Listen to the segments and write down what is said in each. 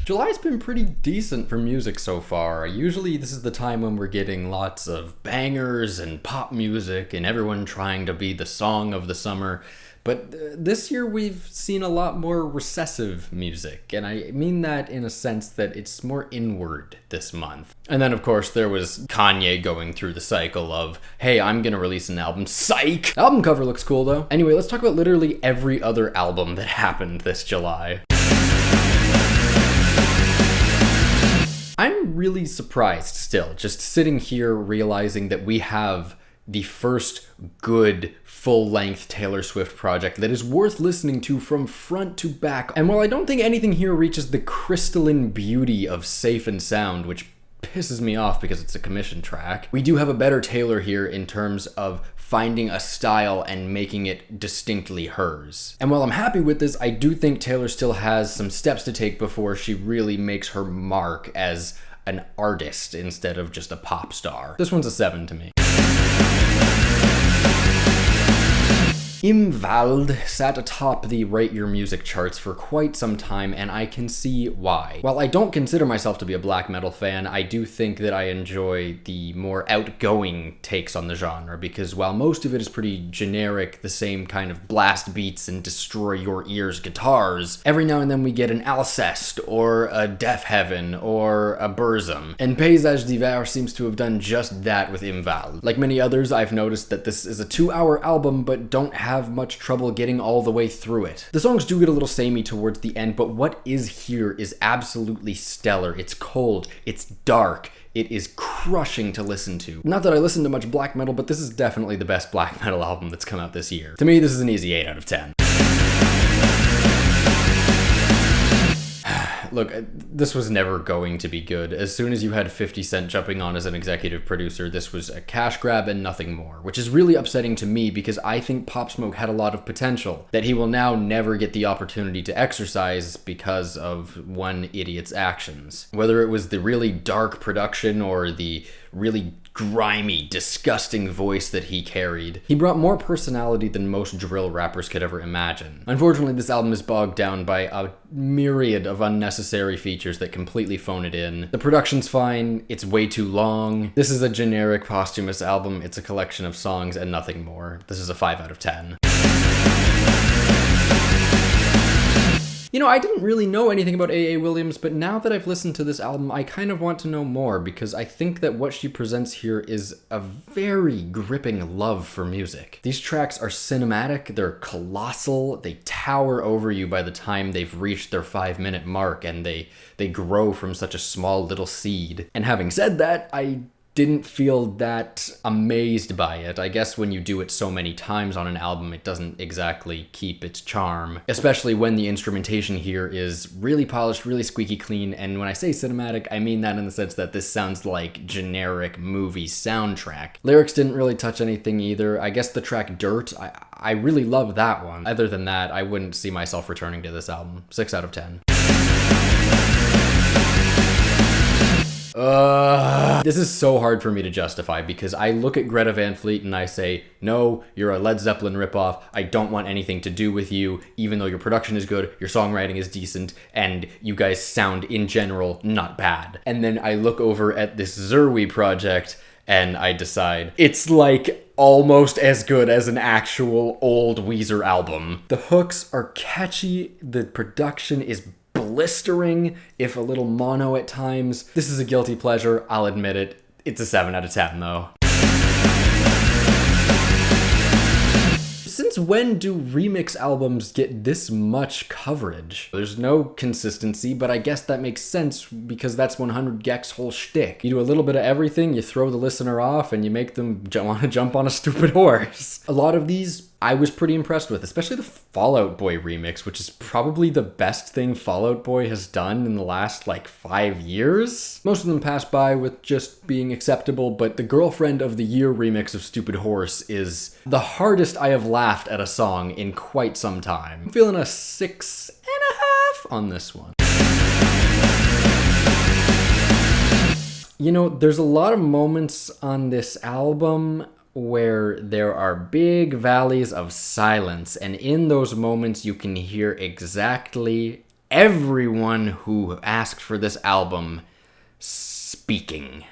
July's been pretty decent for music so far. Usually this is the time when we're getting lots of bangers and pop music and everyone trying to be the song of the summer. But this year we've seen a lot more recessive music, and I mean that in a sense that it's more inward this month. And then of course there was Kanye going through the cycle of, hey, I'm gonna release an album, psych! Album cover looks cool though. Anyway, let's talk about literally every other album that happened this July. I'm really surprised still, just sitting here realizing that we have the first good full-length Taylor Swift project that is worth listening to from front to back. And while I don't think anything here reaches the crystalline beauty of Safe and Sound, which pisses me off because it's a commission track, we do have a better Taylor here in terms of finding a style and making it distinctly hers. And while I'm happy with this, I do think Taylor still has some steps to take before she really makes her mark as an artist instead of just a pop star. This one's a 7 to me. Imwald sat atop the Rate Your Music charts for quite some time, and I can see why. While I don't consider myself to be a black metal fan, I do think that I enjoy the more outgoing takes on the genre, because while most of it is pretty generic, the same kind of blast beats and destroy your ears guitars, every now and then we get an Alcest, or a Deaf Heaven, or a Burzum. And Paysage d'Hiver seems to have done just that with Imwald. Like many others, I've noticed that this is a 2-hour album, but don't have much trouble getting all the way through it. The songs do get a little samey towards the end, but what is here is absolutely stellar. It's cold, it's dark, it is crushing to listen to. Not that I listen to much black metal, but this is definitely the best black metal album that's come out this year. To me, this is an easy 8 out of 10. Look, this was never going to be good. As soon as you had 50 Cent jumping on as an executive producer, this was a cash grab and nothing more, which is really upsetting to me because I think Pop Smoke had a lot of potential that he will now never get the opportunity to exercise because of one idiot's actions. Whether it was the really dark production or the really grimy, disgusting voice that he carried, he brought more personality than most drill rappers could ever imagine. Unfortunately, this album is bogged down by a myriad of unnecessary features that completely phone it in. The production's fine, it's way too long. This is a generic posthumous album, it's a collection of songs and nothing more. This is a 5 out of 10. You know, I didn't really know anything about A.A. Williams, but now that I've listened to this album, I kind of want to know more because I think that what she presents here is a very gripping love for music. These tracks are cinematic, they're colossal, they tower over you by the time they've reached their 5-minute mark, and they grow from such a small little seed. And having said that, I didn't feel that amazed by it. I guess when you do it so many times on an album, it doesn't exactly keep its charm, especially when the instrumentation here is really polished, really squeaky clean, and when I say cinematic, I mean that in the sense that this sounds like generic movie soundtrack. Lyrics didn't really touch anything either. I guess the track Dirt, I really love that one. Other than that, I wouldn't see myself returning to this album. 6 out of 10. This is so hard for me to justify because I look at Greta Van Fleet and I say, no, you're a Led Zeppelin ripoff. I don't want anything to do with you, even though your production is good, your songwriting is decent, and you guys sound in general not bad. And then I look over at this Zerwi project and I decide it's like almost as good as an actual old Weezer album. The hooks are catchy, the production is blistering, if a little mono at times. This is a guilty pleasure, I'll admit it. It's a 7 out of 10 though. Since when do remix albums get this much coverage? There's no consistency, but I guess that makes sense because that's 100 gecs' whole shtick. You do a little bit of everything, you throw the listener off, and you make them want to jump on a stupid horse. A lot of these I was pretty impressed with, especially the Fall Out Boy remix, which is probably the best thing Fall Out Boy has done in the last, 5 years. Most of them pass by with just being acceptable, but the Girlfriend of the Year remix of Stupid Horse is the hardest I have laughed at a song in quite some time. I'm feeling a 6.5 on this one. You know, there's a lot of moments on this album where there are big valleys of silence, and in those moments you can hear exactly everyone who asked for this album speaking.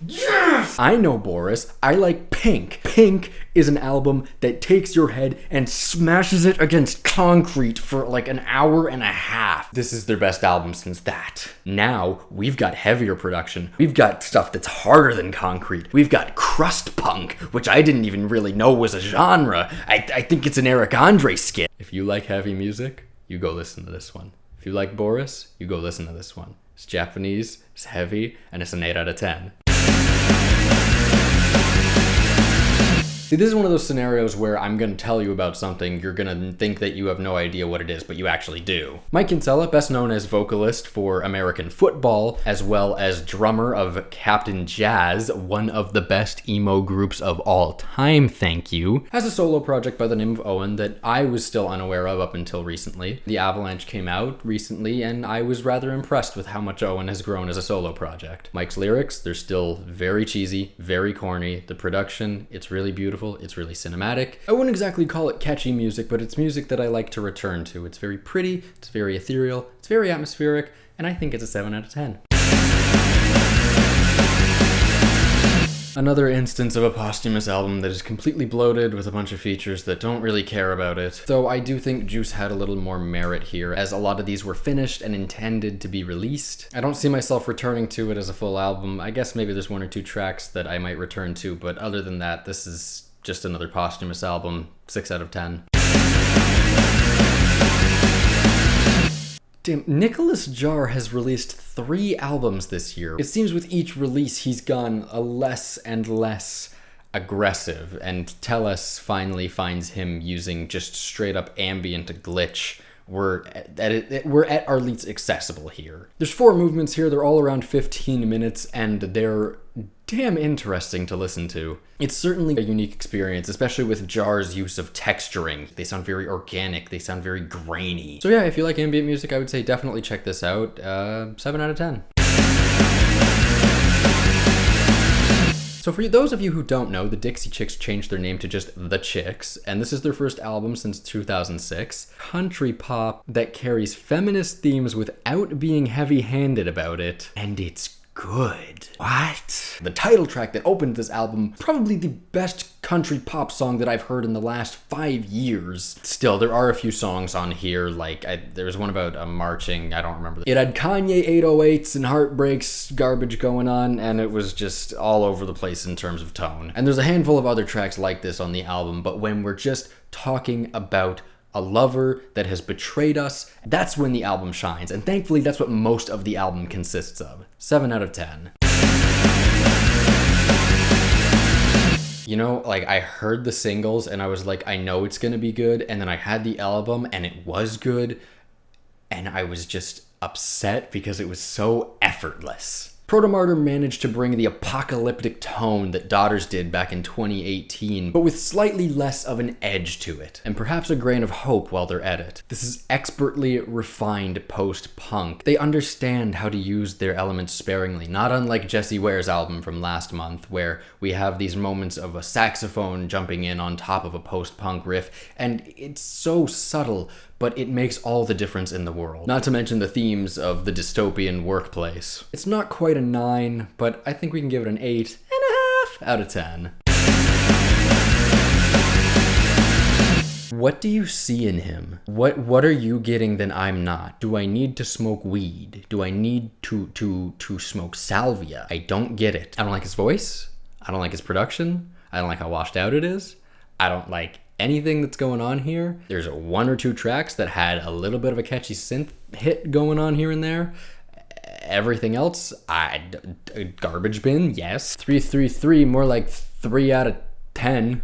Yes! I know, Boris. I like Pink. Pink is an album that takes your head and smashes it against concrete for like an hour and a half. This is their best album since that. Now, we've got heavier production. We've got stuff that's harder than concrete. We've got crust punk, which I didn't even really know was a genre. I think it's an Eric Andre skit. If you like heavy music, you go listen to this one. If you like Boris, you go listen to this one. It's Japanese, it's heavy, and it's an 8 out of 10. See, this is one of those scenarios where I'm going to tell you about something, you're going to think that you have no idea what it is, but you actually do. Mike Kinsella, best known as vocalist for American Football, as well as drummer of Captain Jazz, one of the best emo groups of all time, thank you, has a solo project by the name of Owen that I was still unaware of up until recently. The Avalanche came out recently, and I was rather impressed with how much Owen has grown as a solo project. Mike's lyrics, they're still very cheesy, very corny. The production, it's really beautiful. It's really cinematic. I wouldn't exactly call it catchy music, but it's music that I like to return to. It's very pretty, it's very ethereal, it's very atmospheric, and I think it's a 7 out of 10. Another instance of a posthumous album that is completely bloated with a bunch of features that don't really care about it. Though I do think Juice had a little more merit here, as a lot of these were finished and intended to be released. I don't see myself returning to it as a full album. I guess maybe there's 1 or 2 tracks that I might return to, but other than that, this is just another posthumous album. 6 out of 10. Damn, Nicholas Jar has released 3 albums this year. It seems with each release he's gone a less and less aggressive, and Tellus finally finds him using just straight up ambient glitch. We're at our least accessible here. There's 4 movements here, they're all around 15 minutes, and they're damn interesting to listen to. It's certainly a unique experience, especially with Jar's use of texturing. They sound very organic, they sound very grainy. So yeah, if you like ambient music, I would say definitely check this out. 7 out of 10. So for those of you who don't know, the Dixie Chicks changed their name to just The Chicks, and this is their first album since 2006. Country pop that carries feminist themes without being heavy-handed about it, and it's good. What? The title track that opened this album, probably the best country pop song that I've heard in the last 5 years. Still, there are a few songs on here, like there was one about marching, I don't remember. It had Kanye 808s and Heartbreaks garbage going on, and it was just all over the place in terms of tone. And there's a handful of other tracks like this on the album, but when we're just talking about a lover that has betrayed us, that's when the album shines. And thankfully, that's what most of the album consists of. 7 out of 10. You know, like, I heard the singles and I was like, I know it's gonna be good. And then I had the album and it was good. And I was just upset because it was so effortless. Protomartyr managed to bring the apocalyptic tone that Daughters did back in 2018, but with slightly less of an edge to it, and perhaps a grain of hope while they're at it. This is expertly refined post-punk. They understand how to use their elements sparingly, not unlike Jessie Ware's album from last month, where we have these moments of a saxophone jumping in on top of a post-punk riff, and it's so subtle, but it makes all the difference in the world. Not to mention the themes of the dystopian workplace. It's not quite a 9, but I think we can give it an 8.5 out of 10. What do you see in him? What are you getting that I'm not? Do I need to smoke weed? Do I need to smoke salvia? I don't get it. I don't like his voice. I don't like his production. I don't like how washed out it is. I don't like anything that's going on here. There's 1 or 2 tracks that had a little bit of a catchy synth hit going on here and there. Everything else, garbage bin, yes. 333, more like 3 out of 10.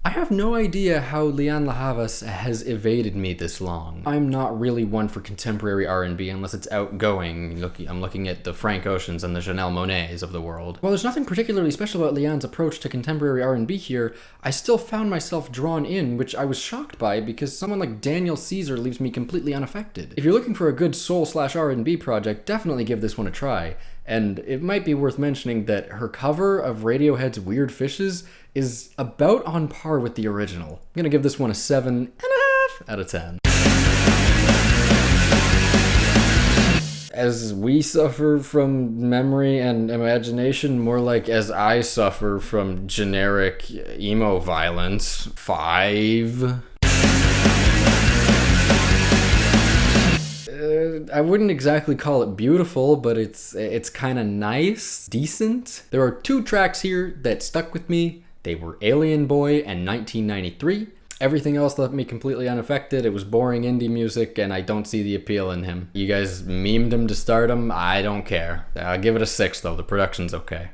I have no idea how Lian La Havas has evaded me this long. I'm not really one for contemporary R&B unless it's outgoing. I'm looking at the Frank Oceans and the Janelle Monáes of the world. While there's nothing particularly special about Lian's approach to contemporary R&B here, I still found myself drawn in, which I was shocked by because someone like Daniel Caesar leaves me completely unaffected. If you're looking for a good soul/R&B project, definitely give this one a try. And it might be worth mentioning that her cover of Radiohead's Weird Fishes is about on par with the original. I'm gonna give this one a 7.5 out of 10. As we suffer from memory and imagination, more like as I suffer from generic emo violence, 5. I wouldn't exactly call it beautiful, but it's kind of nice, decent. There are 2 tracks here that stuck with me. They were Alien Boy and 1993. Everything else left me completely unaffected. It was boring indie music, and I don't see the appeal in him. You guys memed him to stardom. I don't care. I'll give it a 6, though. The production's okay.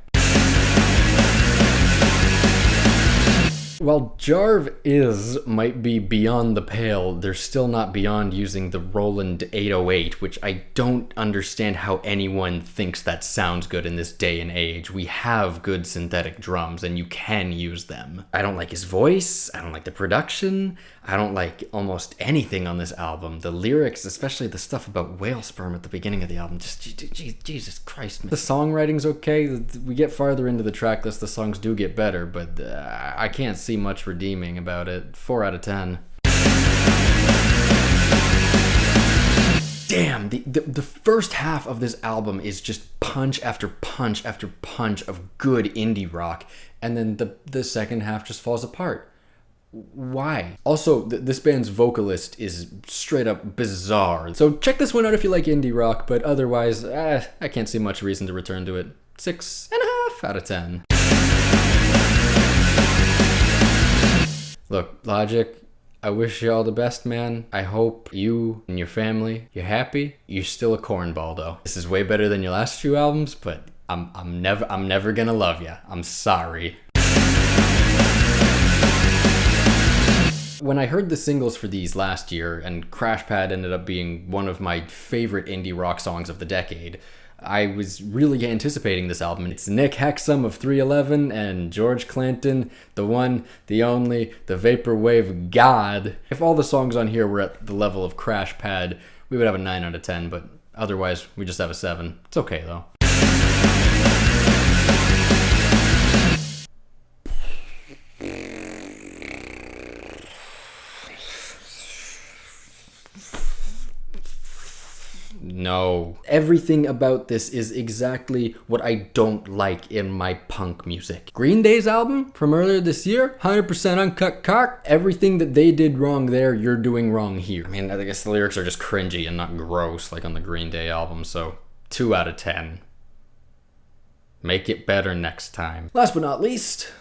While Jarv might be beyond the pale, they're still not beyond using the Roland 808, which I don't understand how anyone thinks that sounds good in this day and age. We have good synthetic drums, and you can use them. I don't like his voice, I don't like the production, I don't like almost anything on this album. The lyrics, especially the stuff about whale sperm at the beginning of the album, just Jesus Christ, man. The songwriting's okay. We get farther into the track list, the songs do get better, but I can't see much redeeming about it. 4 out of 10. Damn, the first half of this album is just punch after punch after punch of good indie rock, and then the second half just falls apart. Why? Also, this band's vocalist is straight up bizarre. So check this one out if you like indie rock, but otherwise, I can't see much reason to return to it. 6.5 out of 10. Look, Logic, I wish you all the best, man. I hope you and your family, you're happy. You're still a cornball, though. This is way better than your last few albums, but I'm never gonna love ya. I'm sorry. When I heard the singles for these last year, and Crash Pad ended up being one of my favorite indie rock songs of the decade, I was really anticipating this album. It's Nick Hexum of 311 and George Clanton, the one, the only, the Vaporwave God. If all the songs on here were at the level of Crash Pad, we would have a 9 out of 10, but otherwise we just have a 7. It's okay though. No. Everything about this is exactly what I don't like in my punk music. Green Day's album from earlier this year, 100% uncut cock. Everything that they did wrong there, you're doing wrong here. I mean, I guess the lyrics are just cringy and not gross like on the Green Day album, so 2 out of 10. Make it better next time. Last but not least,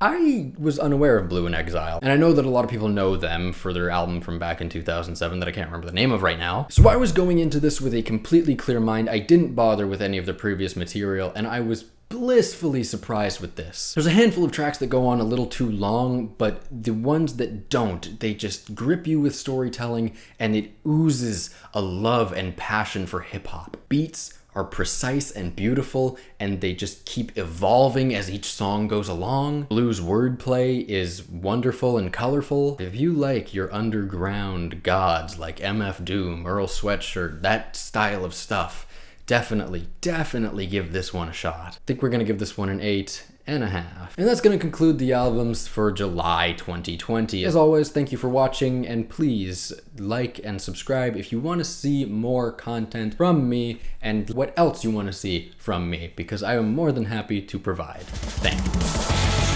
I was unaware of Blue in Exile, and I know that a lot of people know them for their album from back in 2007 that I can't remember the name of right now. So I was going into this with a completely clear mind. I didn't bother with any of the previous material, and I was blissfully surprised with this. There's a handful of tracks that go on a little too long, but the ones that don't, they just grip you with storytelling, and it oozes a love and passion for hip-hop. Beats are precise and beautiful, and they just keep evolving as each song goes along. Blues wordplay is wonderful and colorful. If you like your underground gods like MF Doom, Earl Sweatshirt, that style of stuff, definitely give this one a shot. I think we're gonna give this one an 8.5. And that's going to conclude the albums for July 2020. As always, thank you for watching, and please like and subscribe if you want to see more content from me and what else you want to see from me, because I am more than happy to provide. Thank you.